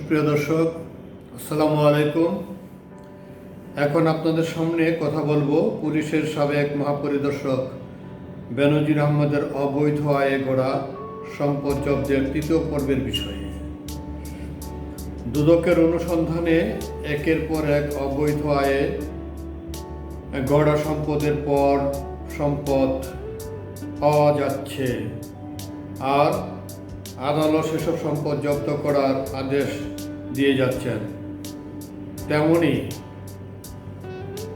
সুপ্রিয় দর্শক, আসসালামু আলাইকুম। এখন আপনাদের সামনে কথা বলবো পুলিশের সাবেক মহাপরিদর্শক বেনজির আহমেদের অবৈধ আয়ে গড়া সম্পদ জব্দের তৃতীয় পর্বের বিষয়ে। দুদকের অনুসন্ধানে একের পর এক অবৈধ আয়ে গড়া সম্পদের পর সম্পদ পাওয়া যাচ্ছে, আর আদালত সেসব সম্পদ জব্দ করার আদেশ দিয়ে যাচ্ছেন। তেমনি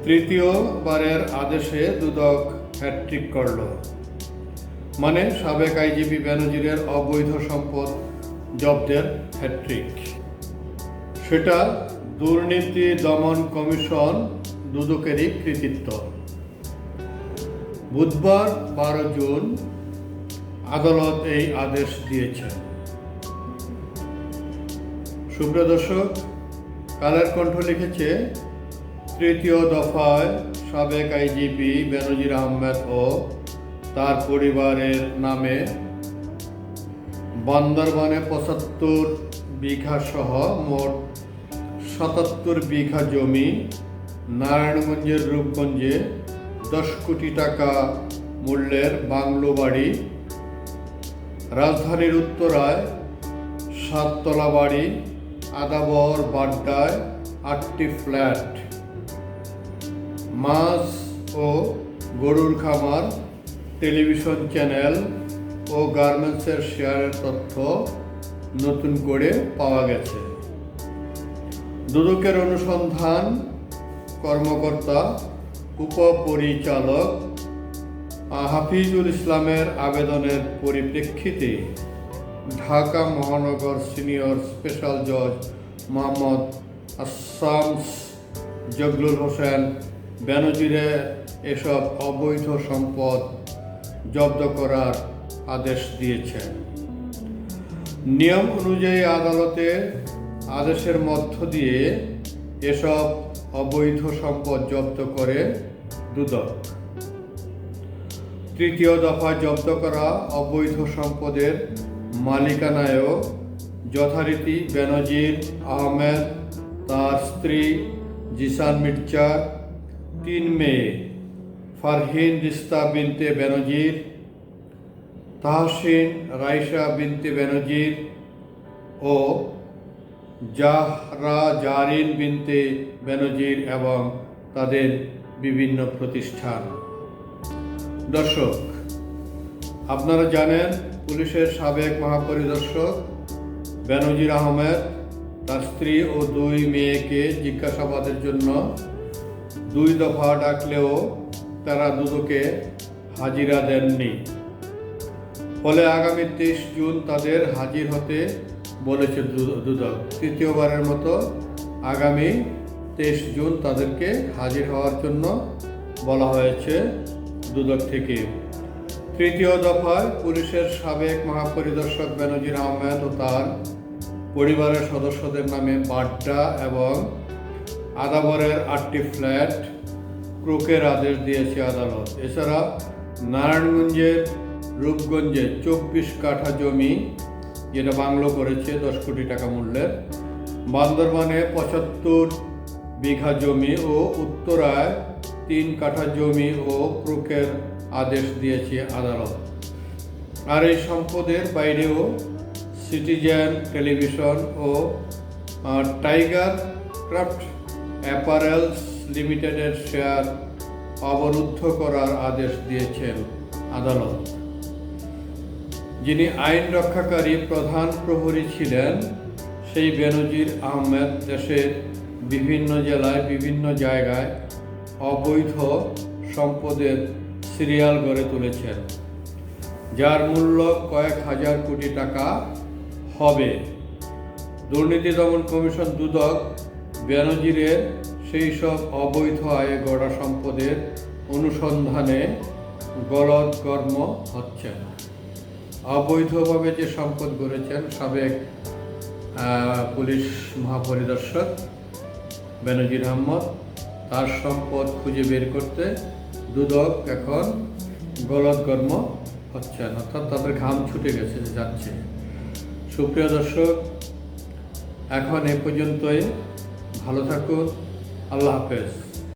তৃতীয়বারের আদেশে দুদক হ্যাট্রিক করল, মানে সাবেক আইজিপি বেনজিরের অবৈধ সম্পদ জব্দের হ্যাট্রিক। সেটা দুর্নীতি দমন কমিশন দুদকেরই কৃতিত্ব। বুধবার 12 জুন আদালত এই আদেশ দিয়েছেন। সুপ্রিয় দর্শক, কালের কণ্ঠ লিখেছে, তৃতীয় দফায় সাবেক আইজিপি বেনজির আহমেদ ও তার পরিবারের নামে বান্দরবানে 75 বিঘা সহ মোট 77 বিঘা জমি, নারায়ণগঞ্জের রূপগঞ্জে 10 কোটি টাকা মূল্যের বাংলো বাড়ি, রাজধানীর উত্তরায় 7 তলা বাড়ি, আদাবর বাড্ডায় 8টি ফ্ল্যাট, মাছ ও গরুর খামার, টেলিভিশন চ্যানেল ও গার্মেন্টসের শেয়ারের তথ্য নতুন করে পাওয়া গেছে। দুদকের অনুসন্ধান কর্মকর্তা উপপরিচালক হাফিজুল ইসলামের আবেদনের পরিপ্রেক্ষিতে ঢাকা মহানগর সিনিয়র স্পেশাল জজ মোহাম্মদ আসামস জগলুল হোসেন বেনজিরে এসব অবৈধ সম্পদ জব্দ করার আদেশ দিয়েছেন। নিয়ম অনুযায়ী আদালতের আদেশের মধ্য দিয়ে এসব অবৈধ সম্পদ জব্দ করে দুদক। তৃতীয় দফায় জব্দ করা অবৈধ সম্পদের মালিকানায়ও যথারীতি বেনজির আহমেদ, তার স্ত্রী জিসান মির্জা, 3 মেয়ে ফারহিন রিস্তা বিনতে বেনজির, তাহসিন রাইসা বিনতে বেনজির ও জাহরা জারিন বিনতে বেনজির এবং তাদের বিভিন্ন প্রতিষ্ঠান। দর্শক, আপনারা জানেন, পুলিশের সাবেক মহাপরিদর্শক বেনজির আহমেদ তার স্ত্রী ও 2 মেয়েকে জিজ্ঞাসাবাদের জন্য 2 দফা ডাকলেও তারা দুদকে হাজিরা দেননি। ফলে আগামী 23 জুন তাদের হাজির হতে বলেছে দুদক। তৃতীয়বারের মতো আগামী 23 জুন তাদেরকে হাজির হওয়ার জন্য বলা হয়েছে দুদক থেকে। তৃতীয় দফায় পুলিশের সাবেক মহাপরিদর্শক বেনজির আহমেদ ও তার পরিবারের সদস্যদের নামে বাড্ডা এবং আদাবরের 8টি ফ্ল্যাট ক্রোকের আদেশ দিয়েছে আদালত। এছাড়া নারায়ণগঞ্জের রূপগঞ্জে 24 কাঠা জমি, যেটা বাংলো করেছে 10 কোটি টাকা মূল্যের, বান্দরবানে 75 বিঘা জমি ও উত্তরায় 3 কাঠা জমি ও ক্রোকের আদেশ দিয়েছে আদালত। আর এই সম্পদের বাইরেও সিটিজেন টেলিভিশন ও টাইগার ক্রাফট অ্যাপারেলস লিমিটেডের শেয়ার অবরুদ্ধ করার আদেশ দিয়েছেন আদালত। যিনি আইন রক্ষাকারী প্রধান প্রহরী ছিলেন, সেই বেনজির আহমেদ দেশের বিভিন্ন জেলায় বিভিন্ন জায়গায় অবৈধ সম্পদের সিরিয়াল গড়ে তুলেছেন, যার মূল্য কয়েক হাজার কোটি টাকা হবে। দুর্নীতি দমন কমিশন দুদক বেনজিরের সেই সব অবৈধ আয়ে গড়া সম্পদের অনুসন্ধানে গলদঘর্ম হচ্ছেন। অবৈধভাবে যে সম্পদ গড়েছেন সাবেক পুলিশ মহাপরিদর্শক বেনজির আহমদ, তার সম্পদ খুঁজে বের করতে দুদক এখন গলদঘর্ম হচ্ছেন, অর্থাৎ তাদের ঘাম ছুটে যাচ্ছে। সুপ্রিয় দর্শক, এখন এ পর্যন্তই। ভালো থাকুন। আল্লাহ হাফেজ।